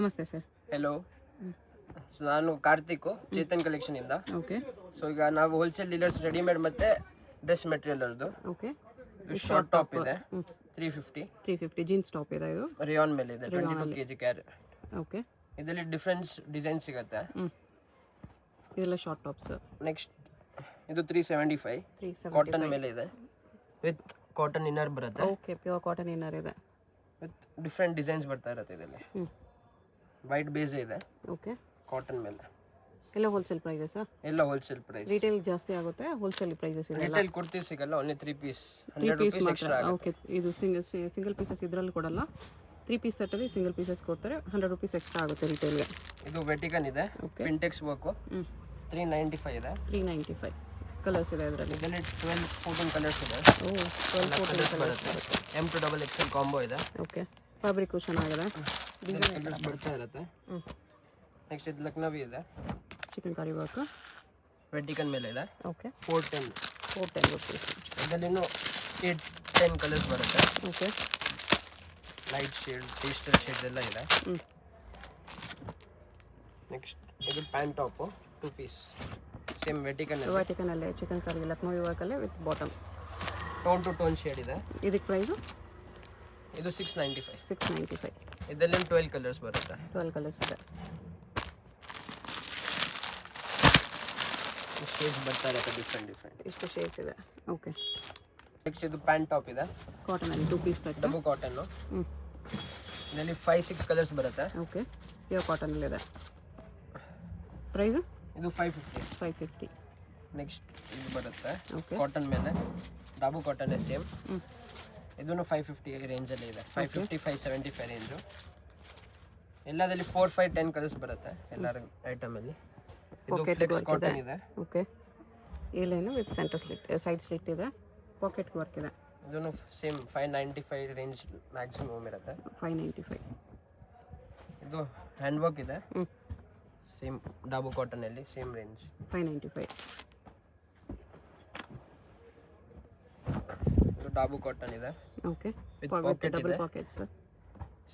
ನಮಸ್ತೆ sir. Hello, ನಾನು Karthik, Chetan collection ಇಂದ. ಓಕೆ ಸೊ ಈಗ ನಾವು ಹೋಲ್ಸೇಲ್ ಡೀಲರ್ಸ್ ರೆಡಿಮೇಡ್ ಮತ್ತೆ ಡ್ರೆಸ್ ಮೆಟೀರಿಯಲ್ ಅದು. ಓಕೆ ಶಾರ್ಟ್ ಟಾಪ್ ಇದೆ 350 ಜೀನ್ಸ್ ಟಾಪ್ ಇದೆ. ಇದು ರಿಯಾನ್ ಮೇಲೆ ಇದೆ 22 kg ಕ್ಯಾರಿ. ಓಕೆ ಇದರಲ್ಲಿ ಡಿಫ್ರೆನ್ಸ್ ಡಿಸೈನ್ ಸಿಗುತ್ತೆ. ಇದೆಲ್ಲ ಶಾರ್ಟ್ ಟಾಪ್ಸ್. ನೆಕ್ಸ್ಟ್ ಇದು 375 ಕಾಟನ್ ಮೇಲೆ ಇದೆ ವಿತ್ ಕಾಟನ್ ಇನ್ನರ್ ಬರುತ್ತೆ. ಓಕೆ ಪ್ಯೂರ್ ಕಾಟನ್ ಇನ್ನರ್ ಇದೆ ವಿತ್ ಡಿಫ್ರೆಂಟ್ ಡಿಸೈನ್ಸ್ ಬರ್ತಾ ಇರುತ್ತೆ ಇದರಲ್ಲಿ. ವೈಟ್ ಬೇಸ್ ಇದೆ. ಓಕೆ ಕಾಟನ್ ಮೇಲೆ ಎಲ್ಲ ಹೋಲ್ಸೇಲ್ ಪ್ರೈಸಸ್. ಎಲ್ಲ ಹೋಲ್ಸೇಲ್ ಪ್ರೈಸ್. ರಿಟೇಲ್ ಜಾಸ್ತಿ ಆಗುತ್ತೆ, ಹೋಲ್ಸೇಲ್ ಪ್ರೈಸಸ್ ಇದೆ. ರಿಟೇಲ್ ಕುರ್ತಿ ಸಿಗಲ್ಲ, ಓನ್ಲಿ 3 ಪೀಸ್ 100 ರೂಪೀಸ್ ಎಕ್ಸ್ಟ್ರಾ ಆಗುತ್ತೆ. ಓಕೆ ಇದು ಸಿಂಗಲ್ ಪೀಸಸ್ ಇದರಲ್ಲಿ ಕೊಡಲ್ಲ. 3 ಪೀಸ್ ಸೆಟ್ಟಲ್ಲಿ ಸಿಂಗಲ್ ಪೀಸಸ್ ಕೊಡ್ತಾರೆ, 100 ರೂಪೀಸ್ ಎಕ್ಸ್ಟ್ರಾ ಆಗುತ್ತೆ ರಿಟೇಲ್ಗೆ. ಇದು ವೆಟಿಕನ್ ಇದೆ, ಪಿಂಟೆಕ್ಸ್ ವರ್ಕು. 395 ಇದೆ. 395 ಕಲರ್ಸ್ ಇದೆ ಇದರಲ್ಲಿ. ಇದರಲ್ಲಿ 12-14 ಕಲರ್ಸ್ ಇದೆ. ಓ 12-14 ಕಲರ್ಸ್ ಬರುತ್ತೆ. M to XXL ಕಾಂಬೋ ಇದೆ. ಓಕೆ ಫ್ಯಾಬ್ರಿಕ್ ಚೆನ್ನಾಗಿದೆ, ಡಿಸೈನ್ ಬರ್ತಾ ಇರುತ್ತೆ. ನೆಕ್ಸ್ಟ್ ಇದು ಲಕ್ನವಿ ಇದೆ, ಚಿಕನ್ ಕರಿ ವರ್ಕ್. ವೆಟಿಕನ್ ಮೇಲೆ ಇದೆ. Okay 410 rupees. ಇದರಲ್ಲಿನೂ 8-10 ಕಲರ್ಸ್ ಬರುತ್ತೆ. Okay light shade, pastel shade ಎಲ್ಲ ಇದೆ. ನೆಕ್ಸ್ಟ್ ಇದು ಪ್ಯಾಂಟ್ ಟಾಪು 2 ಪೀಸ್ ಸೇಮ್ ವೆಟಿಕನ್ ಅಲ್ಲೇ ಚಿಕನ್ ಕರಿ ಲಕ್ನೋವಿ ವರ್ಕಲ್ಲೇ with bottom. Tone to tone shade ಇದೆ. ಇದಕ್ಕೆ ಪ್ರೈಸು ಇದು 695. 695. ಇದರಲ್ಲಿ 12 ಕಲರ್ಸ್ ಬರುತ್ತೆ. 12 ಕಲರ್ಸ್ ಇದೆ. ಶೇಡ್ಸ್ ಬರ್ತಾ ಇರುತ್ತೆ ಡಿಫ್ರೆಂಟ್. ಇಷ್ಟು ಶೇಡ್ಸ್ ಇದೆ. ಓಕೆ ನೆಕ್ಸ್ಟ್ ಇದು ಪ್ಯಾಂಟ್ ಟಾಪ್ ಇದೆ, ಕಾಟನಲ್ಲಿ 2 ಪೀಸ್ ಸೆಟ್. Double cotton. ಇದರಲ್ಲಿ 5-6 ಕಲರ್ಸ್ ಬರುತ್ತೆ. ಓಕೆ ಪ್ಯೂರ್ ಕಾಟನಲ್ಲಿ ಇದೆ. ಪ್ರೈಸು ಇದು 550. 550. ನೆಕ್ಸ್ಟ್ ಇದು ಬರುತ್ತೆ ಓಕೆ ಕಾಟನ್ ಮೇಲೆ, ಡಾಬು ಕಾಟನ್ ಸೇಮ್. ಇದನ್ನು 550 ರೇಂಜಲ್ಲಿ ಇದೆ. 550 575 ರೇಂಜು. ಎಲ್ಲದಲ್ಲಿ 4-5-10 ಕಲರ್ಸ್ ಬರುತ್ತೆ ಎಲ್ಲರ ಐಟಮಲ್ಲಿ. ಇದು ಫ್ಲೆಕ್ಸ್ ಕಾಟನ್ ಇದೆ. ಓಕೆ ಈ line with centre slit, side slit ಇದೆ, ಪಾಕೆಟ್ ವರ್ಕ್ ಇದೆ. ಇದನ್ನು ಸೇಮ್ 595 ರೇಂಜ್ ಮ್ಯಾಕ್ಸಿಮಮ್ ಇರುತ್ತೆ. 595. ಇದು ಹ್ಯಾಂಡ್ ವರ್ಕ್ ಇದೆ, ಸೇಮ್ ಡಾಬು ಕಾಟನಲ್ಲಿ ಸೇಮ್ ರೇಂಜ್ 595. ಇದು ಡಾಬು ಕಾಟನ್ ಇದೆ. ಓಕೆ ವಿತ್ ಪಾಕೆಟ್ ಇದೆ, ಪಾಕೆಟ್ಸ್.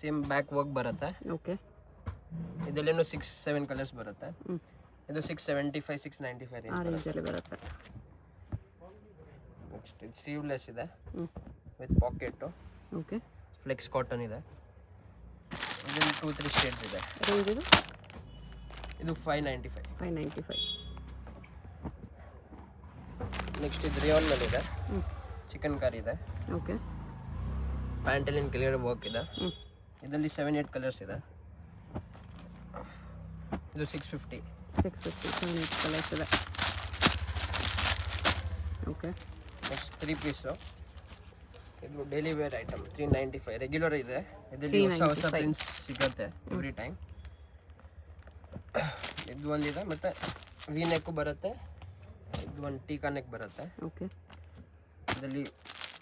ಸೇಮ್ ಬ್ಯಾಕ್ ವರ್ಕ್ ಬರುತ್ತೆ. ಓಕೆ ಇದರಲ್ಲೇನು 6-7 ಕಲರ್ಸ್ ಬರುತ್ತೆ. ಇದು 675 695 ಆ ರೇಂಜ್ ರೇಂಜಲ್ಲಿ ಬರುತ್ತೆ. ನೆಕ್ಸ್ಟ್ ಇದು ಸ್ಲೀವ್ಲೆಸ್ ಇದೆ with pocket. Okay flex cotton ಇದೆ. ಇದರಲ್ಲಿ 2-3 ಶೇಡ್ಸ್ ಇದೆ. ರೇಂಜ್ ಇದು ಇದು 595. 595. ನೆಕ್ಸ್ಟ್ ಇದು ರಿಯಾನ್ ಮೇಲೆ ಇದೆ, ಚಿಕನ್ ಕರಿ ಇದೆ. ಓಕೆ ಪ್ಯಾಂಟಲ್ಲಿ ಕ್ಲಿಯರ್ ವರ್ಕ್ ಇದೆ. ಇದರಲ್ಲಿ 7-8 ಕಲರ್ಸ್ ಇದೆ. ಇದು 650. 7 ಕಲರ್ಸ್ ಇದೆ. Okay next 3 piece. ಇದು ಡೈಲಿ ವೇರ್ ಐಟಮ್ 395 ರೆಗ್ಯುಲರ್ ಇದೆ. ಇದರಲ್ಲಿ ಹೊಸ ಪ್ರಿಂಟ್ಸ್ ಸಿಗುತ್ತೆ ಎವ್ರಿ ಟೈಮ್. ಇದು ಒಂದಿದೆ, ಮತ್ತು ವಿ ನೆಕ್ಕು ಬರುತ್ತೆ. ಇದು ಒಂದು ಟೀಕಾ ನೆಕ್ ಬರುತ್ತೆ. ಓಕೆ ಇದರಲ್ಲಿ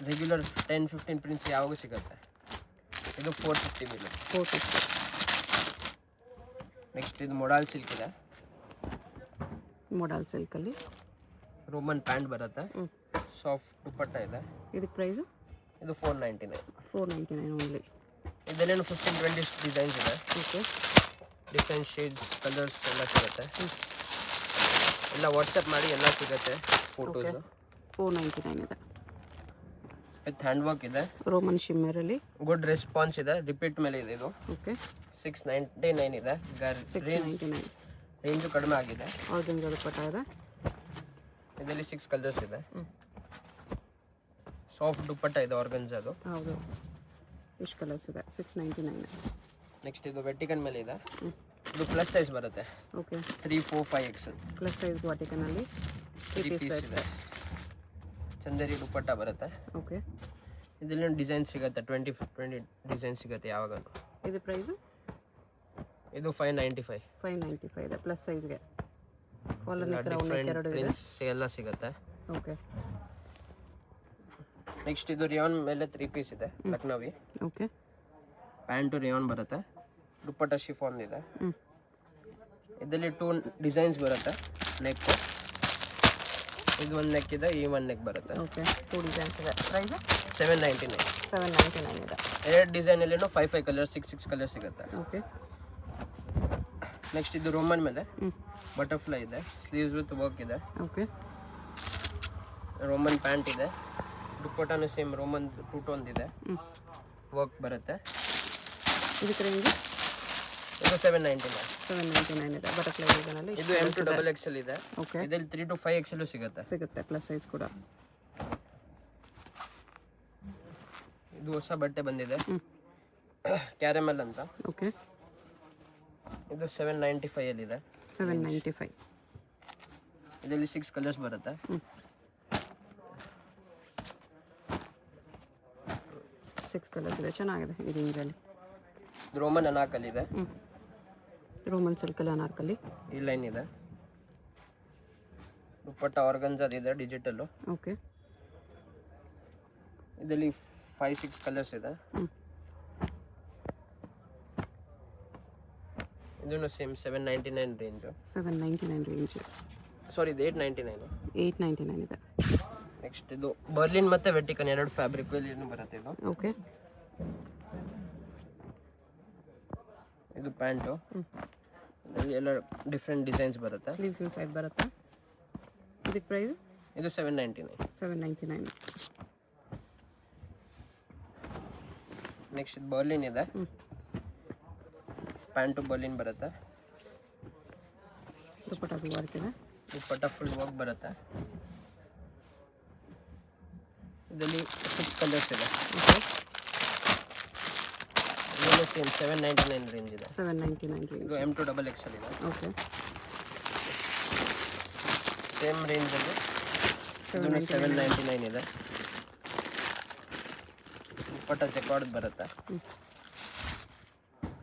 ರೆಗ್ಯುಲರ್ 10-15 ಪ್ರಿಂಟ್ಸ್ ಯಾವಾಗೂ ಸಿಗುತ್ತೆ. ಇದು 450 ಬಿಲ್. 450. ನೆಕ್ಸ್ಟ್ ಇದು ಮೊಡಾಲ್ ಸಿಲ್ಕ್ ಇದೆ, ಮೊಡಲ್ ಸಿಲ್ಕಲ್ಲಿ ರೋಮನ್ ಪ್ಯಾಂಟ್ ಬರುತ್ತೆ. ಸಾಫ್ಟ್ ದುಪ್ಪಟ್ಟ ಇದೆ. ಇದಕ್ಕೆ ಪ್ರೈಸು ಇದು 499. 499 ಓನ್ಲಿ. ಇದರಲ್ಲೇನು 15-20 ಡಿಸೈನ್ಸ್ ಇದೆ. ಓಕೆ ಡಿಫ್ರೆಂಟ್ ಶೇಡ್ಸ್ ಕಲರ್ಸ್ ಎಲ್ಲ ಸಿಗುತ್ತೆ. ಎಲ್ಲ ವಾಟ್ಸಪ್ ಮಾಡಿ ಎಲ್ಲ ಸಿಗುತ್ತೆ ಫೋಟೋಸು. 499 ಇದೆ. ವಿತ್ ಹ್ಯಾಂಡ್ ವರ್ಕ್ ಇದೆ, ರೋಮನ್ ಶಿಮ್ಮರಲ್ಲಿ. ಗುಡ್ ರೆಸ್ಪಾನ್ಸ್ ಇದೆ, ರಿಪೀಟ್ ಮೇಲೆ ಇದೆ. ಇದು ಓಕೆ 699 ಇದೆ. 699. ರೇಂಜು ಕಡಿಮೆ ಆಗಿದೆ. ಆರ್ಗನ್ಜಾ ದುಪ್ಪಟ್ಟ ಇದೆ. ಇದರಲ್ಲಿ 6 ಕಲರ್ಸ್ ಇದೆ. ಸಾಫ್ಟ್ ದುಪ್ಪಟ್ಟ ಇದೆ ಆರ್ಗನ್ಜಾದು. ಹೌದು ಇಷ್ಟು ಕಲರ್ಸ್ ಇದೆ. 699. ನೆಕ್ಸ್ಟ್ ಇದು ವೆಟಿಕನ್ ಮೇಲೆ ಇದೆ. ಇದು ಪ್ಲಸ್ ಸೈಜ್ ಬರುತ್ತೆ. ಓಕೆ 3, 4, 5XL ಪ್ಲಸ್ ಸೈಜ್ ವಾಟಿಕನಲ್ಲಿ 3 ಪೀಸ್ ಇದೆ. ಚಂದೇರಿ ದುಪ್ಪಟ್ಟ ಬರುತ್ತೆ. ಓಕೆ ಇದರಲ್ಲಿ ಡಿಸೈನ್ ಸಿಗುತ್ತೆ, 20 ಡಿಸೈನ್ ಸಿಗುತ್ತೆ ಯಾವಾಗ. ಇದು ಪ್ರೈಸು ಇದು 595. 595 ಇದೆ ಪ್ಲಸ್ ಸೈಜ್ಗೆ. ಡಿಫ್ರೆಂಟ್ ಪ್ರಿಂಟ್ಸ್ ಎಲ್ಲ ಸಿಗುತ್ತೆ. ಓಕೆ ನೆಕ್ಸ್ಟ್ ಇದು ರಿಯಾನ್ ಮೇಲೆ 3 ಪೀಸ್ ಇದೆ, ಲಕ್ನವಿ. ಓಕೆ ಪ್ಯಾಂಟು ರಿಯಾನ್ ಬರುತ್ತೆ, ದುಪ್ಪಟ್ಟ ಶಿಫಾನ್ ಇದೆ. ಇದರಲ್ಲಿ 2 ಡಿಸೈನ್ಸ್ ಬರುತ್ತೆ. ನೆಕ್ ಇದು ಒಂದು ನೆಕ್ ಇದೆ, ಈ ಒಂದು ನೆಕ್ ಬರುತ್ತೆ. ಓಕೆ 2 ಡಿಸೈನ್ಸ್ ಇದೆ. ಪ್ರೈಸ್ 799. 799 ಇದೆ. ಎರಡು ಡಿಸೈನಲ್ಲಿನೂ 5 ಕಲರ್ಸ್ 6 ಕಲರ್ಸ್ ಸಿಗುತ್ತೆ. ಓಕೆ ನೆಕ್ಸ್ಟ್ ಇದು ರೋಮನ್ ಮೇಲೆ ಬಟರ್ಫ್ಲೈ ಇದೆ, ಸ್ಲೀವ್ಸ್ ವಿತ್ ವರ್ಕ್ ಇದೆ, ಓಕೆ ರೋಮನ್ ಪ್ಯಾಂಟ್ ಇದೆ, ದುಪ್ಪಟ್ಟನೂ ಸೇಮ್ ರೋಮನ್ ಟೂ ಟೋನ್ ಇದೆ, ವರ್ಕ್ ಬರುತ್ತೆ. ಇದಕ್ಕೆ ರೇಂಜ್ ಇದು 799. 799 ಇದೆ. ಬಟರ್ಫ್ಲೈ ಡಿಸೈನಲ್ಲಿ ಇದು M2XXL ಇದೆ. ಓಕೆ ಇದರಲ್ಲಿ 3 to 5XL ಸಿಗುತ್ತೆ, ಪ್ಲಸ್ ಸೈಜ್ ಕೂಡ. ಇದು ಹೊಸ ಬಟ್ಟೆ ಬಂದಿದೆ, ಕ್ಯಾರಮೆಲ್ ಅಂತ. ಓಕೆ ಇದು 795 ಅಲ್ಲಿ ಇದೆ. 795. ಇದರಲ್ಲಿ 6 ಕಲರ್ಸ್ ಬರುತ್ತೆ. 6 ಕಲರ್ಸ್ ಇದೆ, ಚೆನ್ನಾಗಿದೆ ಈ ರೇಂಜಲ್ಲಿ. ಇದು ರೋಮನ್ ಅನಾರ್ಕಲಿ ಇದೆ, ರೋಮನ್ ಸಿಲ್ಕಲ್ಲಿ ಅನಾರ್ಕಲಿ. ಈ ಲೈನ್ ಇದೆ. ದುಪ್ಪಟ್ಟ ಆರ್ಗನ್ಜಾದ ಇದೆ, ಡಿಜಿಟಲ್ಲು. ಓಕೆ ಇದರಲ್ಲಿ 5-6 ಕಲರ್ಸ್ ಇದೆ. ಇದನ್ನು ಸೇಮ್ 799 ರೇಂಜು. 799 ರೇಂಜ್. ಸಾರಿ ಇದು 899. 899 ಇದೆ. ನೆಕ್ಸ್ಟ್ ಇದು ಬರ್ಲಿನ್ ಮತ್ತು ವೆಟಿಕನ್ ಎರಡು ಫ್ಯಾಬ್ರಿಕಲ್ಲಿ ಬರುತ್ತೆ ಇದು. ಓಕೆ ಇದು ಪ್ಯಾಂಟು, ಇದರಲ್ಲಿ ಎಲ್ಲ ಡಿಫ್ರೆಂಟ್ ಡಿಸೈನ್ಸ್ ಬರುತ್ತೆ. ಸ್ಲೀವ್ಸ್ ಇನ್ಸೈಡ್ ಬರುತ್ತೆ. ಇದಕ್ಕೆ ಪ್ರೈಸ್ ಇದು 799. 799. ನೆಕ್ಸ್ಟ್ ಇದು ಬರ್ಲಿನ್ ಇದೆ, ಪ್ಯಾಂಟು ಬರ್ಲಿನ್ ಬರುತ್ತೆ, ದುಪ್ಪಟ್ಟಾಗೂ ವರ್ಕ್ ಇದೆ, ದುಪ್ಪಟ್ಟ ಫುಲ್ ವರ್ಕ್ ಬರುತ್ತೆ. ಇದರಲ್ಲಿ 6 ಕಲರ್ಸ್ ಇದೆ. ಓಕೆ ಇದನ್ನು ಸೇಮ್ 799 ರೇಂಜ್ ಇದೆ. 799 ರೇಂಜ್. ಇದು M2XXL ಇದೆ. ಓಕೆ ಸೇಮ್ ರೇಂಜಲ್ಲಿ ಇದನ್ನು 799 ಇದೆ. ದುಪ್ಪಟ್ಟ ಚೆಕ್ವಾರ್ಡ್ ಬರುತ್ತೆ,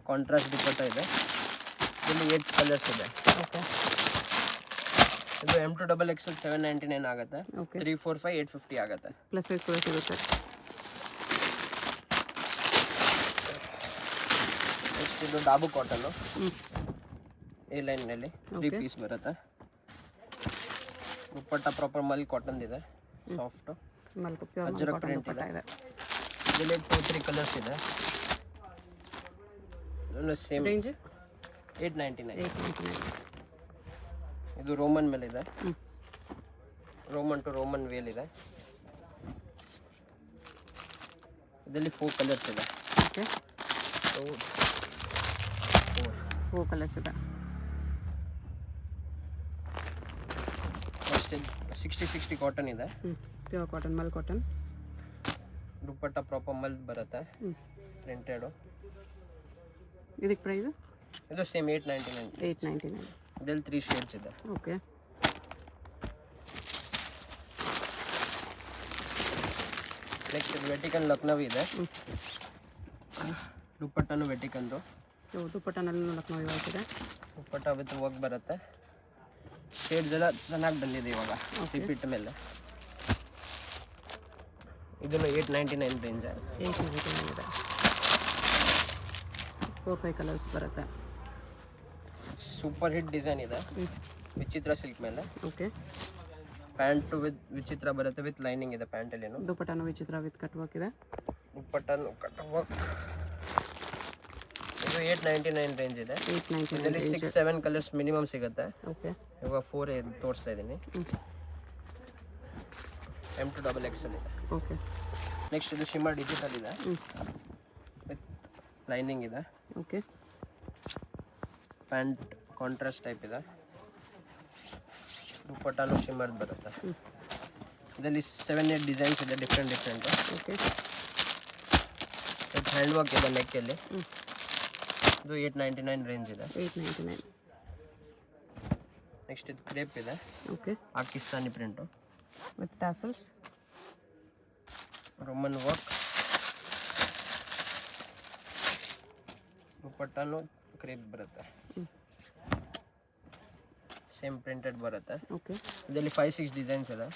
ಕಾಂಟ್ರಾಸ್ಟ್ ದುಪ್ಪಟ್ಟ ಇದೆ. ಇದರಲ್ಲಿ 8 ಕಲರ್ಸ್ ಇದೆ. ಓಕೆ ಇದು M2XXL 799 ಆಗುತ್ತೆ. ಓಕೆ 3, 4, 5, 850 ಆಗುತ್ತೆ. ಪ್ಲಸ್ ಸೈಜ್ ಕೂಡ ಸಿಗುತ್ತೆ. ನೆಕ್ಸ್ಟ್ ಇದು ಡಾಬು ಕಾಟನ್ನು, ಈ ಲೈನ್ನಲ್ಲಿ 3 ಪೀಸ್ ಬರುತ್ತೆ. ದುಪ್ಪಟ್ಟ ಪ್ರಾಪರ್ ಮಲ್ ಕಾಟನ್ ಇದೆ, soft, ಮಲ್ಕು pure Ajrakh cotton print ದುಪ್ಪಟ್ಟ ಇದೆ. ಇದೆ. ಇದರಲ್ಲಿ 2-3 ಕಲರ್ಸ್ ಇದೆ. ಇದನ್ನು ಸೇಮ್ ರೇಂಜ್ 899. 899. ಇದು ರೋಮನ್ ಮೇಲೆ ಇದೆ, ರೋಮನ್ ಟು ರೋಮನ್ ವೇಲ್ ಇದೆ. ಇದರಲ್ಲಿ 4 ಕಲರ್ಸ್ ಇದೆ. ಓಕೆ 4 ಕಲರ್ಸ್ ಇದೆ. ನೆಕ್ಸ್ಟ್ 60-60 ಕಾಟನ್ ಇದೆ, ಪ್ಯೂರ್ ಕಾಟನ್, ಮಲ್ ಕಾಟನ್. ದುಪ್ಪಟ್ಟ ಪ್ರಾಪರ್ ಮಲ್ ಬರುತ್ತೆ, ಪ್ರಿಂಟೆಡು. ಇದಕ್ಕೆ ಪ್ರೈಸ್ ಇದು ಸೇಮ್ 899. 899. ಇದರಲ್ಲಿ 3 ಶೇಡ್ಸ್ ಇದೆ. ಓಕೆ ನೆಕ್ಸ್ಟ್ ವೆಟಿಕನ್ ಲಕ್ನವಿ ಇದೆ, ದುಪ್ಪಟ್ಟನು ವೆಟಿಕನ್ದು. ದುಪ್ಪಟ್ಟನಲ್ಲಿ ಲಕ್ನೋ ವರ್ಕ್ ಇದೆ. ದುಪ್ಪಟ್ಟ ವಿತ್ ವರ್ಕ್ ಬರುತ್ತೆ. ಶೇಡ್ಸ್ ಎಲ್ಲ ಚೆನ್ನಾಗಿ ಬಂದಿದೆ ಇವಾಗ ರಿಪೀಟ್ ಮೇಲೆ. ಇದನ್ನು 899 ರೇಂಜ್. 899 ಇದೆ. 4-5 ಕಲರ್ಸ್ ಬರುತ್ತೆ. ಸೂಪರ್ ಹಿಟ್ ಡಿಸೈನ್ ಇದೆ, ವಿಚಿತ್ರ ಸಿಲ್ಕ್ ಮೇಲೆ. ಓಕೆ ಪ್ಯಾಂಟು ವಿತ್ ವಿಚಿತ್ರ ಬರುತ್ತೆ, ವಿತ್ ಲೈನಿಂಗ್ ಇದೆ ಪ್ಯಾಂಟಲ್ಲೇನು. ದುಪ್ಪಟ್ಟನು ವಿಚಿತ್ರ ವಿತ್ ಕಟ್ ವರ್ಕ್ ಇದೆ. ದುಪ್ಪಟ್ಟನು ಕಟ್ ವರ್ಕ್. ಇದು 899 ರೇಂಜ್ ಇದೆ. 899 ಇದರಲ್ಲಿ 6-7 ಕಲರ್ಸ್ ಮಿನಿಮಮ್ ಸಿಗುತ್ತೆ. ಓಕೆ ಇವಾಗ 4 ತೋರಿಸ್ತಾ ಇದ್ದೀನಿ. M2XXL ಇದೆ. ಓಕೆ ನೆಕ್ಸ್ಟ್ ಇದು ಶಿಮ್ಮರ್ ಡಿಜಿಟಲ್ ಇದೆ, ವಿತ್ ಲೈನಿಂಗ್ ಇದೆ. ಓಕೆ ಪ್ಯಾಂಟ್ ಕಾಂಟ್ರಾಸ್ಟ್ ಟೈಪ್ ಇದೆ, ದುಪ್ಪಟ್ಟನು ಶಿಮ್ಮರ್ದು ಬರುತ್ತೆ. ಇದರಲ್ಲಿ 7-8 ಡಿಸೈನ್ಸ್ ಇದೆ, different. Okay with hand work ಇದೆ ನೆಕ್ಕಲ್ಲಿ. ಇದು 899 ರೇಂಜ್ ಇದೆ. 899. ನೆಕ್ಸ್ಟ್ ಇದು ಕ್ರೇಪ್ ಇದೆ, okay Pakistani print, with tassels, Roman work. ದುಪ್ಪಟ್ಟನು ಕ್ರೇಪ್ ಬರುತ್ತೆ, ಸೇಮ್ ಪ್ರಿಂಟೆಡ್ ಬರುತ್ತೆ. ಓಕೆ ಇದರಲ್ಲಿ 5-6 ಡಿಸೈನ್ಸ್ ಇದೆ,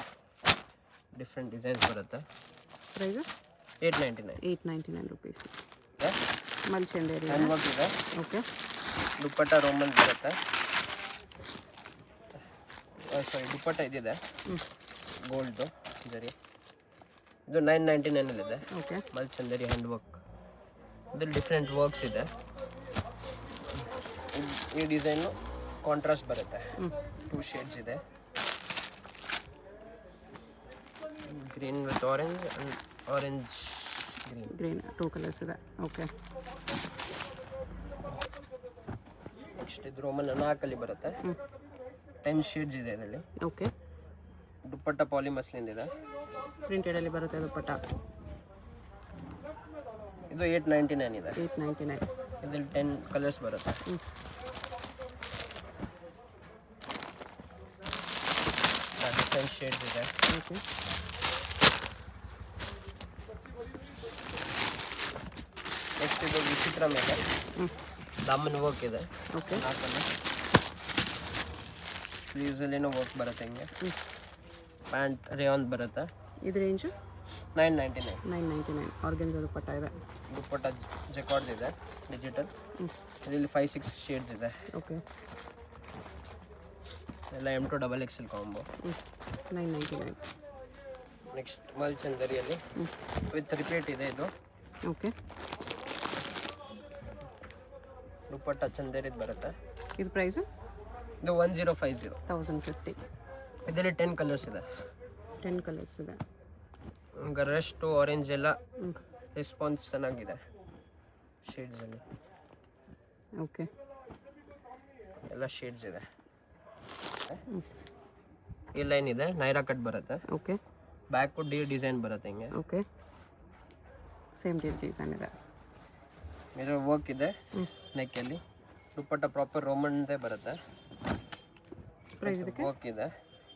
ಡಿಫ್ರೆಂಟ್ ಡಿಸೈನ್ಸ್ ಬರುತ್ತೆ. Price 899. 899 rupees. Mul Chanderi hand work ಇದೆ. ಓಕೆ ದುಪ್ಪಟ್ಟ ರೋಮನ್ ಬರುತ್ತೆ. ಸಾರಿ ದುಪ್ಪಟ್ಟ ಇದಿದೆ ಗೋಲ್ಡ್ದು ಜರಿ. ಇದು 999 ಇದೆ. Okay Mul Chanderi hand work. ಇದರಲ್ಲಿ ಡಿಫ್ರೆಂಟ್ ವರ್ಕ್ಸ್ ಇದೆ. ಈ ಡಿಸೈನು ಕಾಂಟ್ರಾಸ್ಟ್ ಬರುತ್ತೆ. 2 ಶೇಡ್ಸ್ ಇದೆ, green with orange and orange green 2 colours ಇದೆ. ಓಕೆ, ನೆಕ್ಸ್ಟ್ ಇದು ರೋಮನ್ ಅನಾರ್ಕಲಿ ಬರುತ್ತೆ. 10 ಶೇಡ್ಸ್ ಇದೆ ಇದರಲ್ಲಿ. ಓಕೆ, ದುಪ್ಪಟ್ಟ ಪಾಲಿ ಮಸ್ಲಿನ್ ಇದೆ, ಪ್ರಿಂಟೆಡಲ್ಲಿ ಬರುತ್ತೆ ದುಪ್ಪಟ್ಟ. ಇದು 899 ಇದೆ. 899. ಇದರಲ್ಲಿ 10 ಕಲರ್ಸ್ ಬರುತ್ತೆ. ಡಿಫ್ರೆಂಟ್ ಶೇಡ್ಸ್ ಇದೆ. ಓಕೆ, ನೆಕ್ಸ್ಟ್ ಇದು ವಿಚಿತ್ರ ಮೇಲೆ ದಾಮನ್ ವರ್ಕ್ ಇದೆ. ಓಕೆ, ಸ್ಲೀವ್ಸಲ್ಲೇನೋ ವರ್ಕ್ ಬರುತ್ತೆ ಹಿಂಗೆ. ಪ್ಯಾಂಟ್ ರೇಯಾನ್ ಬರುತ್ತೆ. ಇದು ರೇಂಜು 999. 999. ಆರ್ಗೆನ್ಜಾ ದುಪ್ಪಟ್ಟ ಇದೆ. ದುಪ್ಪಟ್ಟ ಜೆಕಾರ್ಡ್ ಇದೆ ಡಿಜಿಟಲ್. ಇದರಲ್ಲಿ 5-6 ಶೇಡ್ಸ್ ಇದೆ. ಓಕೆ, ಎಲ್ಲ M2 XXL combo. 999. Next Mal ಚಂದರಿಯಲ್ಲಿ with repeat ಇದೆ ಇದು. ಓಕೆ, ದುಪ್ಪಟ್ಟ ಚಂದರಿದು ಬರುತ್ತೆ. ಇದು ಪ್ರೈಸು ಇದು 1050. 1050. ಇದರಲ್ಲಿ 10 ಕಲರ್ಸ್ ಇದೆ. 10 ಕಲರ್ಸ್ ಇದೆ. ಈಗ ರೆಸ್ಟು ಆರೆಂಜ್ ಎಲ್ಲ ರೆಸ್ಪಾನ್ಸ್ ಚೆನ್ನಾಗಿದೆ ಶೇಡ್ಸಲ್ಲಿ. ಓಕೆ, ಎಲ್ಲ ಶೇಡ್ಸ್ ಇದೆ. ಈ ಲೈನ್ ಇದೆ, ನೈರಾ ಕಟ್ ಬರುತ್ತೆ. ಓಕೆ, ಬ್ಯಾಕು ಡಿಸೈನ್ ಬರುತ್ತೆ ಹಿಂಗೆ. ಓಕೆ, ಸೇಮ್ ಡಿಸೈನ್ ಇದೆ. ಇದರ ವರ್ಕ್ ಇದೆ ನೆಕ್ಕಲ್ಲಿ. ದುಪ್ಪಟ್ಟ ಪ್ರಾಪರ್ ರೋಮನ್ದೇ ಬರುತ್ತೆ. ಪ್ರೈಸ್ ಇದಕ್ಕೆ ವರ್ಕ್ ಇದೆ.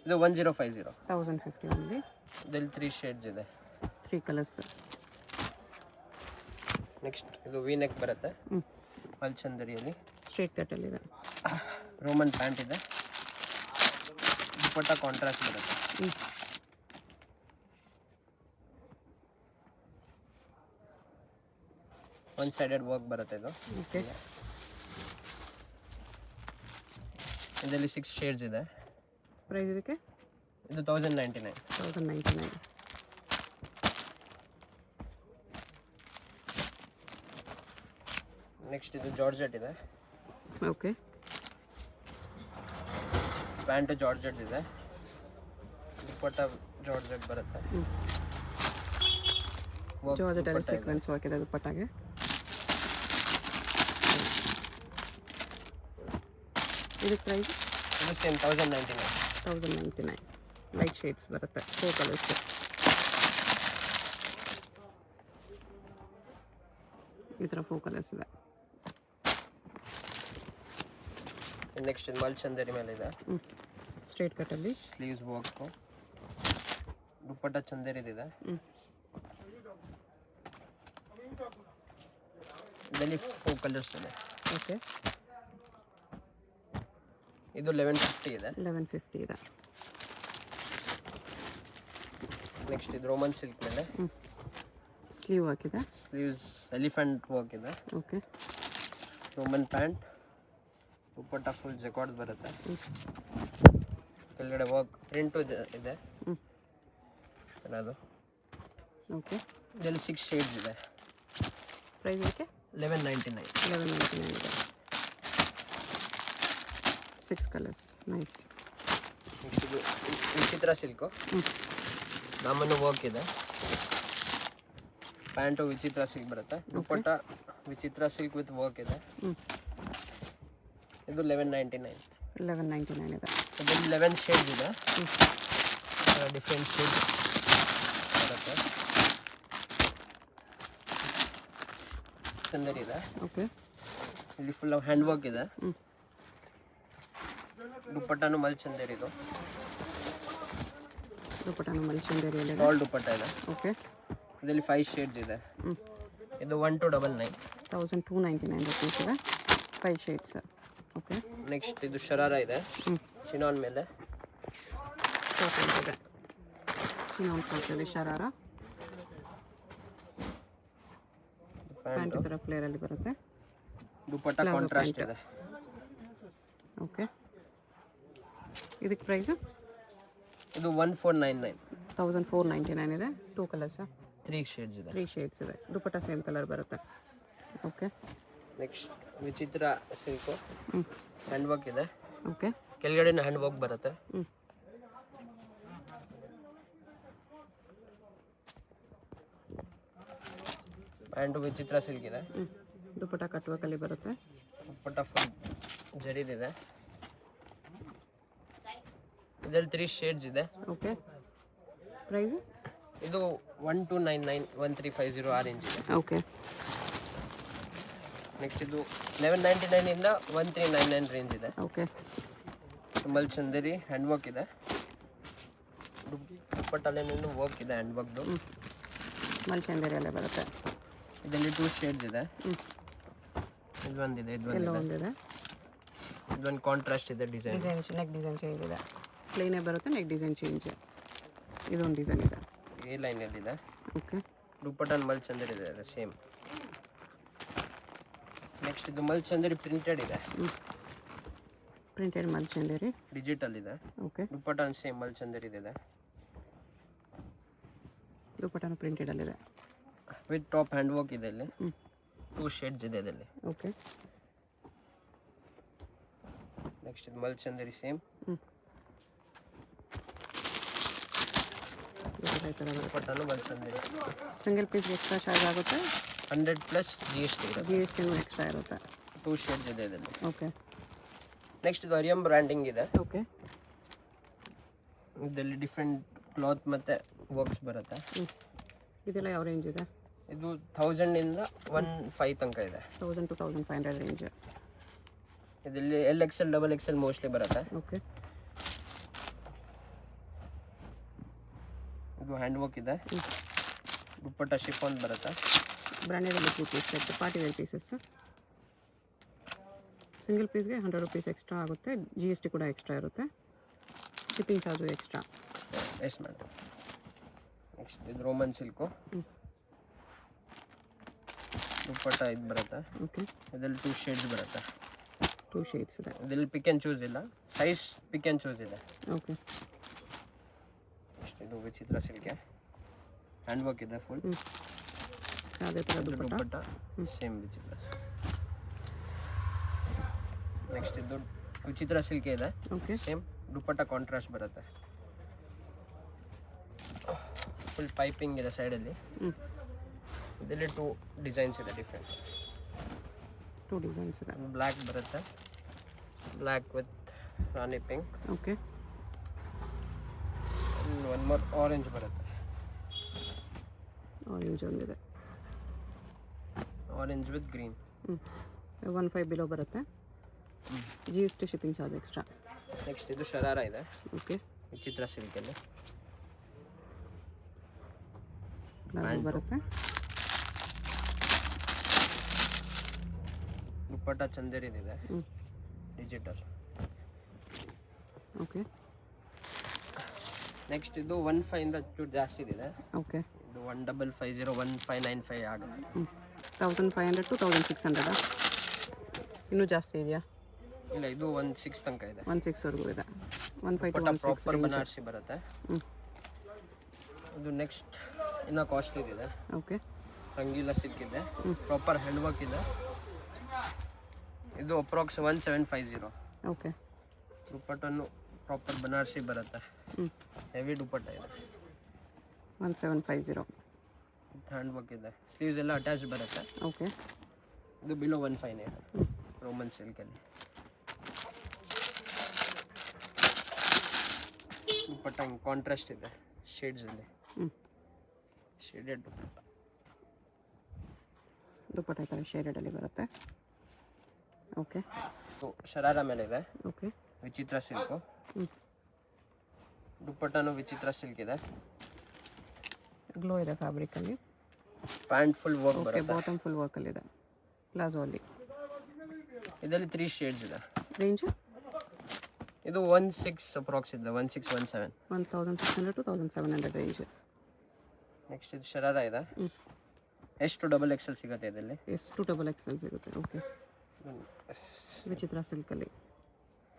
ಇದು 1050. 1050 ಓನ್ಲಿ. ಇದರಲ್ಲಿ 3 ಶೇಡ್ಸ್ ಇದೆ. 3 ಕಲರ್ಸ್. ನೆಕ್ಸ್ಟ್ ಇದು ವಿ ನೆಕ್ ಬರುತ್ತೆ ಮಲ್ಚಂದರಿಯಲ್ಲಿ. ಸ್ಟ್ರೇಟ್ ಕಟ್ಟಲ್ಲಿದೆ. ರೋಮನ್ ಪ್ಯಾಂಟ್ ಇದೆ. ದುಪ್ಪಟ್ಟ ಕಾಂಟ್ರಾಸ್ಟ್ ಬರುತ್ತೆ. ಒನ್ ಸೈಡೆಡ್ ವರ್ಕ್ ಬರುತ್ತೆ ಇದು. ಓಕೆ, ಇದರಲ್ಲಿ 6 ಶೇಡ್ಸ್ ಇದೆ. ಪ್ರೈಸ್ ಇದಕ್ಕೆ ಇದು 1099. 1099. ನೆಕ್ಸ್ಟ್ ಇದು ಜಾರ್ಜೆಟ್ ಇದೆ. ಓಕೆ, ಪ್ಯಾಂಟ್ ಜಾರ್ಜೆಟ್ ಇದೆ. ದುಪ್ಪಟ್ಟ ಜಾರ್ಜೆಟ್ ಬರುತ್ತೆ. ಜಾರ್ಜೆಟಲ್ಲಿ ಸೀಕ್ವೆನ್ಸ್ ವರ್ಕ್ ಇದೆ ದುಪ್ಪಟ್ಟಾಗೆ. ಇದಕ್ಕೆ ಪ್ರೈಸ್ ಇದು ಸೇಮ್ 1099. 1099. ಲೈಟ್ ಶೇಡ್ಸ್ ಬರುತ್ತೆ. 4 ಕಲರ್ಸ್. ಈ ಥರ 4 ಕಲರ್ಸ್ ಇದೆ. ನೆಕ್ಸ್ಟ್ ಇದು ಮಲ್ಚಂದರಿ ಮೇಲೆ ಇದೆ. ಸ್ಟ್ರೇಟ್ ಕಟ್ಟಲ್ಲಿ ಸ್ಲೀವ್ಸ್ ವರ್ಕು. ದುಪ್ಪಟ್ಟ ಚಂದೇರಿದಿದೆ. ಇದರಲ್ಲಿ 4 ಕಲರ್ಸ್ ಇದೆ. ಓಕೆ, ಇದು 1150 ಇದೆ. 1150 ಇದೆ. ನೆಕ್ಸ್ಟ್ ಇದು ರೋಮನ್ ಸಿಲ್ಕ್ ಮೇಲೆ ಸ್ಲೀವ್ ವರ್ಕ್ ಇದೆ. ಸ್ಲೀವ್ಸ್ ಎಲಿಫೆಂಟ್ ವರ್ಕ್ ಇದೆ. Okay, Roman pant. Dupatta full jacquard ಬರುತ್ತೆ. ಕೆಳಗಡೆ ವರ್ಕ್ ಪ್ರಿಂಟು ಇದೆ. ಅದು ಓಕೆ, ಇದರಲ್ಲಿ 6 ಶೇಡ್ಸ್ ಇದೆ. ಪ್ರೈಸ್ ಇದಕ್ಕೆ 1199. 1199 ಇದೆ. 6 ಕಲರ್ಸ್. ನೈಸ್. ನೆಕ್ಸ್ಟ್ ಇದು ವಿಚಿತ್ರ ಸಿಲ್ಕು. ನಮ್ಮನ್ನು ವರ್ಕ್ ಇದೆ. ಪ್ಯಾಂಟು ವಿಚಿತ್ರ ಸಿಲ್ಕ್ ಬರುತ್ತೆ. ದುಪ್ಪಟ್ಟ ವಿಚಿತ್ರ ಸಿಲ್ಕ್ ವಿತ್ ವರ್ಕ್ ಇದೆ. ಇದು 1199. 1199 ಇದೆ. ಇದರಲ್ಲಿ 11 ಶೇಡ್ಸ್ ಇದೆ. ಡಿಫ್ರೆಂಟ್ ಶೇಡ್ಸ್ ಬರುತ್ತೆ. ಚಂದರಿ ಇದೆ. ಓಕೆ, ಇಲ್ಲಿ ಫುಲ್ ಹ್ಯಾಂಡ್ ವರ್ಕ್ ಇದೆ. ದುಪ್ಪಟ್ಟನು ಮಲ್ ಚಂದೇರಿ ಇದು. ದುಪ್ಪಟ್ಟನು ಮಲ್ ಚಂದೇರಿಯಲ್ಲಿ ಇದೆ. ಟಾಲ್ ದುಪ್ಪಟ್ಟ ಇದೆ. ಓಕೆ, ಇದರಲ್ಲಿ 5 ಶೇಡ್ಸ್ ಇದೆ. ಇದು 1299. 1299 rupees ಇದೆ. 5 ಶೇಡ್ಸ್. ಓಕೆ, ನೆಕ್ಸ್ಟ್ ಇದು ಶರಾರ ಇದೆ. ಚಿನಾನ್ ಮೇಲೆ ಕಾಟನ್ ಇದೆ. ಚಿನಾನ್ ಕಾಟನ್ ಶರಾರ. ಪ್ಯಾಂಟ್ ಈ ಥರ ಫ್ಲೇರಲ್ಲಿ ಬರುತ್ತೆ. ದುಪ್ಪಟ್ಟ ಕಾಂಟ್ರಾಸ್ಟ್ ಇದೆ. ಓಕೆ, ಇದಕ್ಕೆ ಪ್ರೈಸು ಇದು 1499. 1499 ಇದೆ. 2 ಕಲರ್ಸ್. 3 ಶೇಡ್ಸ್ ಇದೆ. 3 ಶೇಡ್ಸ್ ಇದೆ. ದುಪ್ಪಟ್ಟ ಸೇಮ್ ಕಲರ್ ಬರುತ್ತೆ. ಓಕೆ, ನೆಕ್ಸ್ಟ್ ವಿಚಿತ್ರ ಸಿಲ್ಕು ಹ್ಞೂ ಹ್ಯಾಂಡ್ ವರ್ಕ್ ಇದೆ, ಓಕೆ ಕೆಳಗಡೆನೂ ಹ್ಯಾಂಡ್ ವರ್ಕ್ ಬರುತ್ತೆ. ಹ್ಞೂ ಪ್ಯಾಂಟು ವಿಚಿತ್ರ ಸಿಲ್ಕ್ ಇದೆ, ಹ್ಞೂ ದುಪ್ಪಟ್ಟ ಕಟ್ವರ್ಕಲ್ಲಿ ಬರುತ್ತೆ. ದುಪ್ಪಟ್ಟ ಫುಲ್ ಜರಿದಿದೆ. ಇದರಲ್ಲಿ 3 ಶೇಡ್ಸ್ ಇದೆ. ಓಕೆ ಪ್ರೈಸು ಇದು 1299 1350 ಆ ರೇಂಜ್ ಇದೆ. ಓಕೆ ನೆಕ್ಸ್ಟ್ ಇದು 1199 ಇಂದ 1399 ರೇಂಜ್ ಇದೆ. ಓಕೆ ತುಂಬ ಚಂದೇರಿ ಹ್ಯಾಂಡ್ ವರ್ಕ್ ಇದೆ, ದುಪ್ಪಟ್ಟಲ್ಲೇನು ವರ್ಕ್ ಇದೆ ಹ್ಯಾಂಡ್ ವರ್ಕ್ದು. ಮಲ್ಚಂದೇರಿಯಲ್ಲೇ ಬರುತ್ತೆ. ಇದರಲ್ಲಿ 2 ಶೇಡ್ಸ್ ಇದೆ. ಹ್ಞೂ ಇದೊಂದಿದೆ, ಎಲ್ಲ ಒಂದಿದೆ. ಇದೊಂದು ಕಾಂಟ್ರಾಸ್ಟ್ ಇದೆ ಡಿಸೈನ್. ನೆಕ್ ಡಿಸೈನ್ ಚೇಂಜ್ ಇದೆ, ಪ್ಲೇನೇ ಬರುತ್ತೆ, ನೆಕ್ ಡಿಸೈನ್ ಚೇಂಜ್. ಇದೊಂದು ಡಿಸೈನ್ ಇದೆ, ಎ ಲೈನಲ್ಲಿದೆ. ಓಕೆ ದುಪ್ಪಟ್ಟನ್ ಮಲ್ಚಂದೇರಿ ಇದೆ, ಅದು ಸೇಮ್. ನೆಕ್ಸ್ಟ್ ಇದು ಮಲ್ಚಂದೇರಿ ಪ್ರಿಂಟೆಡ್ ಇದೆ, ಪ್ರಿಂಟೆಡ್ ಮಲ್ಚಂದೇರಿ ಡಿಜಿಟಲ್ ಇದೆ. ಓಕೆ ದುಪ್ಪಟ್ಟನ್ ಸೇಮ್ ಮಲ್ಚಂದೇರಿ ಇದೆ ದುಪ್ಪಟ್ಟನು ಪ್ರಿಂಟೆಡಲ್ಲಿದೆ ವಿತ್ ಟಾಪ್ ಹ್ಯಾಂಡ್ ವರ್ಕ್ ಇದೆ. ಇಲ್ಲಿ ಹ್ಞೂ 2 ಶೇಡ್ಸ್ ಇದೆ ಇದರಲ್ಲಿ. ಓಕೆ ನೆಕ್ಸ್ಟ್ ಇದು ಮಲ್ಚಂದೇರಿ ಸೇಮ್, ಹ್ಞೂ ಈ ಥರ ಬರುತ್ತೆ. ದುಪ್ಪಟ್ಟನು ಮಲ್ಚಂದೇರಿ. ಸಿಂಗಲ್ ಪೀಸ್ಗೆ ಎಕ್ಸ್ಟ್ರಾ ಚಾರ್ಜ್ ಆಗುತ್ತೆ, 100 ಪ್ಲಸ್ GST ಇದೆ. ಜಿ ಎಸ್ ಟಿನೂ ಎಕ್ಸ್ಟ್ರಾ ಇರುತ್ತೆ. 2 ಶೇಡ್ಸ್ ಇದೆ ಇದರಲ್ಲಿ. ಓಕೆ ನೆಕ್ಸ್ಟ್ ಇದು ಅರಿಯಂ ಬ್ರ್ಯಾಂಡಿಂಗ್ ಇದೆ. ಓಕೆ ಇದರಲ್ಲಿ ಡಿಫ್ರೆಂಟ್ ಕ್ಲಾತ್ ಮತ್ತು ವರ್ಕ್ಸ್ ಬರುತ್ತೆ. ಹ್ಞೂ ಇದೆಲ್ಲ ಯಾವ ರೇಂಜ್ ಇದೆ? ಇದು 1000 ಇಂದ 1500 ತನಕ ಇದೆ. 1000 to 1500 ರೇಂಜ್. ಇದರಲ್ಲಿ LXL XXL ಮೋಸ್ಟ್ಲಿ ಬರುತ್ತೆ. ಓಕೆ ಇದು ಹ್ಯಾಂಡ್ ವರ್ಕ್ ಇದೆ, ದುಪ್ಪಟ್ಟ ಶಿಫಾನ್ ಬರುತ್ತೆ. ಬ್ರ್ಯಾಂಡೆಡಲ್ಲಿ 2 piece set, party wear pieces. Single ಪೀಸ್ಗೆ 100 ರುಪೀಸ್ ಎಕ್ಸ್ಟ್ರಾ ಆಗುತ್ತೆ, GST ಕೂಡ ಎಕ್ಸ್ಟ್ರಾ ಇರುತ್ತೆ, shipping charge extra. Yes madam. Next ಇದು ರೋಮನ್ ಸಿಲ್ಕು, ದುಪ್ಪಟ್ಟ ಇದು ಬರುತ್ತೆ. ಓಕೆ ಇದರಲ್ಲಿ 2 ಶೇಡ್ಸ್ ಬರುತ್ತೆ. 2 ಶೇಡ್ಸ್ ಇದೆ. ಇದರಲ್ಲಿ ಪಿಕ್ ಆ್ಯಂಡ್ ಚೂಸ್ ಇಲ್ಲ, ಸೈಜ್ ಪಿಕ್ ಆ್ಯಂಡ್ ಚೂಸ್ ಇದೆ. ಓಕೆ ನೆಕ್ಸ್ಟ್ ಇದು ವಿಚಿತ್ರ ಸಿಲ್ಕೆ ಹ್ಯಾಂಡ್ ವರ್ಕ್ ಇದೆ ಫುಲ್. ಅದೇ ಥರ ದುಪ್ಪಟ್ಟ. ದುಪ್ಪಟ್ಟ ಸೇಮ್ ವಿಚಿತ್ರ. ನೆಕ್ಸ್ಟ್ ಇದು ವಿಚಿತ್ರ ಸಿಲ್ಕೆ ಇದೆ, ಓಕೆ ಸೇಮ್ ದುಪ್ಪಟ್ಟ ಕಾಂಟ್ರಾಸ್ಟ್ ಬರುತ್ತೆ. ಫುಲ್ ಪೈಪಿಂಗ್ ಇದೆ ಸೈಡಲ್ಲಿ. ಹ್ಞೂ ಇದರಲ್ಲಿ 2 ಡಿಸೈನ್ಸ್ ಇದೆ ಡಿಫ್ರೆಂಟ್. 2 ಡಿಸೈನ್ಸ್ ಇದೆ. ಬ್ಲ್ಯಾಕ್ ಬರುತ್ತೆ, black with Rani pink. Okay one more orange ಬರುತ್ತೆ. ಆರೆಂಜ್ ಒಂದಿದೆ, ಆರೆಂಜ್ ವಿತ್ ಗ್ರೀನ್. 15 ಬಿಲೋ ಬರುತ್ತೆ, GST shipping charge extra. Next ಇದು ಶರಾರ ಇದೆ, ಓಕೆ ವಿಚಿತ್ರ ಸಿಲ್ಕಲ್ಲಿ. ಪ್ಲಾಜೋ ಬರುತ್ತೆ, ದುಪ್ಪಟ್ಟ ಚಂದೇರಿದಿದೆ, ಹ್ಞೂ ಡಿಜಿಟಲ್. ಓಕೆ ನೆಕ್ಸ್ಟ್ ಇದು 15 ಇಂದ ಚೂರು ಜಾಸ್ತಿ ಇದೆ. ಓಕೆ ಇದು 1550 1595 ಆಗುತ್ತೆ. 1500 to 1600. ಇನ್ನೂ ಜಾಸ್ತಿ ಇದೆಯಾ? ಇಲ್ಲ, ಇದು 16 ತನಕ ಇದೆ. 16ವರೆಗೂ ಇದೆ. 15 to 16 ಪ್ರಾಪರ್ ಬನಾರಸಿ ಬರುತ್ತೆ. ಹ್ಞೂ ಇದು ನೆಕ್ಸ್ಟ್ ಇನ್ನೂ ಕಾಸ್ಟ್ಲಿ ಇದೆ. ಓಕೆ ರಂಗೀಲಾ ಸಿಲ್ಕ್ ಇದೆ, ಪ್ರಾಪರ್ ಹ್ಯಾಂಡ್ ವರ್ಕ್ ಇದೆ. ಇದು ಅಪ್ರಾಕ್ಸ್ 1750. ಓಕೆ ದುಪ್ಪಟ್ಟನ್ನು ಪ್ರಾಪರ್ ಬನಾರಸಿ ಬರುತ್ತೆ, ಹೆವಿ ದುಪ್ಪಟ್ಟ ಇದೆ. 1750. ಹ್ಯಾಂಡ್ ವರ್ಕ್ ಇದೆ, ಸ್ಲೀವ್ಸ್ ಎಲ್ಲ ಅಟ್ಯಾಚ್ ಬರುತ್ತೆ. ಓಕೆ ಇದು ಬಿಲೋ 15 ಇದೆ ರೋಮನ್ ಸಿಲ್ಕಲ್ಲಿ. ದುಪ್ಪಟ್ಟ ಹಿಂಗೆ ಕಾಂಟ್ರಾಸ್ಟ್ ಇದೆ ಶೇಡ್ಸಲ್ಲಿ, ಶೇಡೆಡ್ ದುಪ್ಪಟ್ಟ. ದುಪ್ಪಟ್ಟ ಈ ಥರ ಶೇಡೆಡಲ್ಲಿ ಬರುತ್ತೆ. ಓಕೆ ಶರಾರ ಮೇಲೆ ಇದೆ, ಓಕೆ ವಿಚಿತ್ರ ಸಿಲ್ಕು. ದುಪ್ಪಟ್ಟನು ವಿಚಿತ್ರ ಸಿಲ್ಕ್ ಇದೆ, ಗ್ಲೋ ಇದೆ ಫ್ಯಾಬ್ರಿಕಲ್ಲಿ. ಪ್ಯಾಂಟ್ ಫುಲ್ ವರ್ಕ್ ಓಕೆ ಬರುತ್ತೆ. ಬಾಟಮ್ ಫುಲ್ ವರ್ಕಲ್ಲಿದೆ, ಪ್ಲಾಜೋ ಅಲ್ಲಿ. ಇದರಲ್ಲಿ 3 ಶೇಡ್ಸ್ ಇದೆ. ರೇಂಜ್ ಇದು 16 ಅಪ್ರಾಕ್ಸ್ ಇದೆ, 1617. 1600 to 1700 ರೇಂಜ್. ನೆಕ್ಸ್ಟ್ ಇದು ಶರಾರ ಇದೆ, ಎಷ್ಟು XXL ಸಿಗುತ್ತೆ ಇದರಲ್ಲಿ. ಎಷ್ಟು XXL ಸಿಗುತ್ತೆ. ಓಕೆ ವಿಚಿತ್ರ ಸಿಲ್ಕಲ್ಲಿ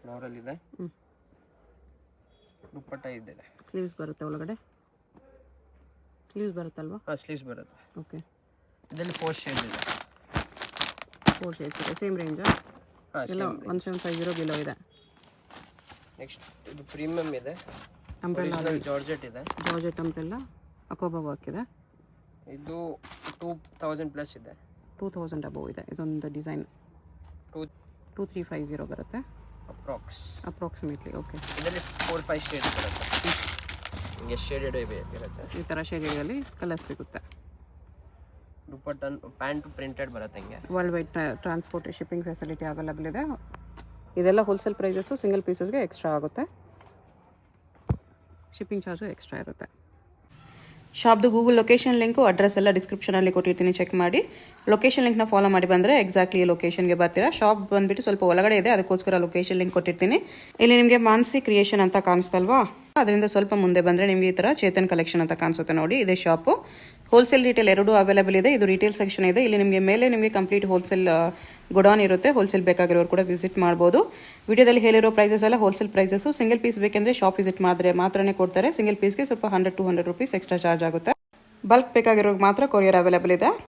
ಫ್ಲೋರಲ್ ಇದೆ, ದುಪ್ಪಟ್ಟ ಇದೆ. ಸ್ಲೀವ್ಸ್ ಬರುತ್ತೆ ಒಳಗಡೆ, ಸ್ಲೀವ್ಸ್ ಬರುತ್ತಲ್ವಾ? ಹಾಂ, ಸ್ಲೀವ್ಸ್ ಬರುತ್ತೆ. ಓಕೆ ಇದರಲ್ಲಿ 4 ಶೇಡ್ಸ್ ಇದೆ. 4 ಶೇಡ್ಸ್ ಇದೆ. ಸೇಮ್ ರೇಂಜಾ? ಹಾಂ, ಎಲ್ಲ 1750 ಬಿಲೋ ಇದೆ. ನೆಕ್ಸ್ಟ್ ಇದು ಪ್ರೀಮಿಯಮ್ ಇದೆ, ಅಂಬ್ರೆಲ್ಲಾ ಜಾರ್ಜೆಟ್ ಇದೆ. ಜಾರ್ಜೆಟ್ ಅಂಬ್ರೆಲ್ಲಾ ಅಕೋಬಾ ವರ್ಕ್ ಇದೆ. ಇದು 2000 ಪ್ಲಸ್ ಇದೆ. 2000 ಅಬೌವ್ ಇದೆ. ಇದೊಂದು ಡಿಸೈನ್ 2350 ಬರುತ್ತೆ ಅಪ್ರಾಕ್ಸಿಮೇಟ್ಲಿ. ಓಕೆ, ಇದರಲ್ಲಿ 4-5 ಶೇಡ್ಸ್ ಬರುತ್ತೆ. ಹಿಂಗೆ ಶೇಡೆಡ್ ಇರುತ್ತೆ. ಈ ಥರ ಶೇಡೆಡಲ್ಲಿ ಕಲರ್ ಸಿಗುತ್ತೆ. ದುಪ್ಪಟ್ಟ ಪ್ಯಾಂಟ್ ಪ್ರಿಂಟೆಡ್ ಬರುತ್ತೆ. ಹಿಂಗೆ world wide transport shipping facility available ಇದೆ. ಇದೆಲ್ಲ ಹೋಲ್ಸೇಲ್ ಪ್ರೈಸಸ್ಸು, ಸಿಂಗಲ್ ಪೀಸಸ್ಗೆ ಎಕ್ಸ್ಟ್ರಾ ಆಗುತ್ತೆ. ಶಿಪ್ಪಿಂಗ್ ಚಾರ್ಜು ಎಕ್ಸ್ಟ್ರಾ ಇರುತ್ತೆ. ಶಾಪ್ದು ಗೂಗಲ್ ಲೊಕೇಶನ್ ಲಿಂಕು ಅಡ್ರೆಸ್ ಎಲ್ಲ ಡಿಸ್ಕ್ರಿಪ್ಷನಲ್ಲಿ ಕೊಟ್ಟಿರ್ತೀನಿ, ಚೆಕ್ ಮಾಡಿ. ಲೊಕೇಶನ್ ಲಿಂಕ್ನ ಫಾಲೋ ಮಾಡಿ ಬಂದರೆ ಎಕ್ಸಾಕ್ಟ್ಲಿ ಲೊಕೇಶನ್ಗೆ ಬರ್ತೀರಾ. ಶಾಪ್ ಬಂದುಬಿಟ್ಟು ಸ್ವಲ್ಪ ಒಳಗಡೆ ಇದೆ, ಅದಕ್ಕೋಸ್ಕರ ಲೊಕೇಶನ್ ಲಿಂಕ್ ಕೊಟ್ಟಿರ್ತೀನಿ. ಇಲ್ಲಿ ನಿಮಗೆ ಮಾನ್ಸಿ ಕ್ರಿಯೇಷನ್ ಅಂತ ಕಾಣಿಸ್ತಲ್ವಾ, ಅದರಿಂದ ಸ್ವಲ್ಪ ಮುಂದೆ ಬಂದರೆ ನಿಮಗೆ ಈ ಥರ ಚೇತನ್ ಕಲೆಕ್ಷನ್ ಅಂತ ಕಾಣಿಸುತ್ತೆ ನೋಡಿ. ಇದೇ ಶಾಪು. ಹೋಲ್ಸೇಲ್ ರಿಟೇಲ್ ಎರಡೂ ಅವೈಲೇಬಲ್ ಇದೆ. ಇದು ರಿಟೇಲ್ ಸೆಕ್ಷನ್ ಇದೆ. ಇಲ್ಲಿ ನಿಮಗೆ ಮೇಲೆ ನಿಮಗೆ ಕಂಪ್ಲೀಟ್ ಹೋಲ್ಸೇಲ್ ಗೋಡೌನ್ ಇರುತ್ತೆ. ಹೋಲ್ಸೇಲ್ ಬೇಕಾಗಿರೋರು ಕೂಡ ವಿಸಿಟ್ ಮಾಡ್ಬೋದು. ವಿಡಿಯೋದಲ್ಲಿ ಹೇಳಿರೋ ಪ್ರೈಸಸ್ ಎಲ್ಲ ಹೋಲ್ಸೇಲ್ ಪ್ರೈಸಸ್ಸು. ಸಿಂಗಲ್ ಪೀಸ್ ಬೇಕೆಂದರೆ ಶಾಪ್ ವಿಸಿಟ್ ಮಾಡಿದ್ರೆ ಮಾತ್ರನೇ ಕೊಡ್ತಾರೆ. ಸಿಂಗಲ್ ಪೀಸ್ಗೆ ಸ್ವಲ್ಪ 100-200 ರುಪೀಸ್ ಎಕ್ಸ್ಟ್ರಾ ಚಾರ್ಜ್ ಆಗುತ್ತೆ. ಬಲ್ಕ್ ಬೇಕಾಗಿರೋರಿಗೆ ಮಾತ್ರ ಕೊರಿಯರ್ ಅವೈಲೇಬಲ್ ಇದೆ.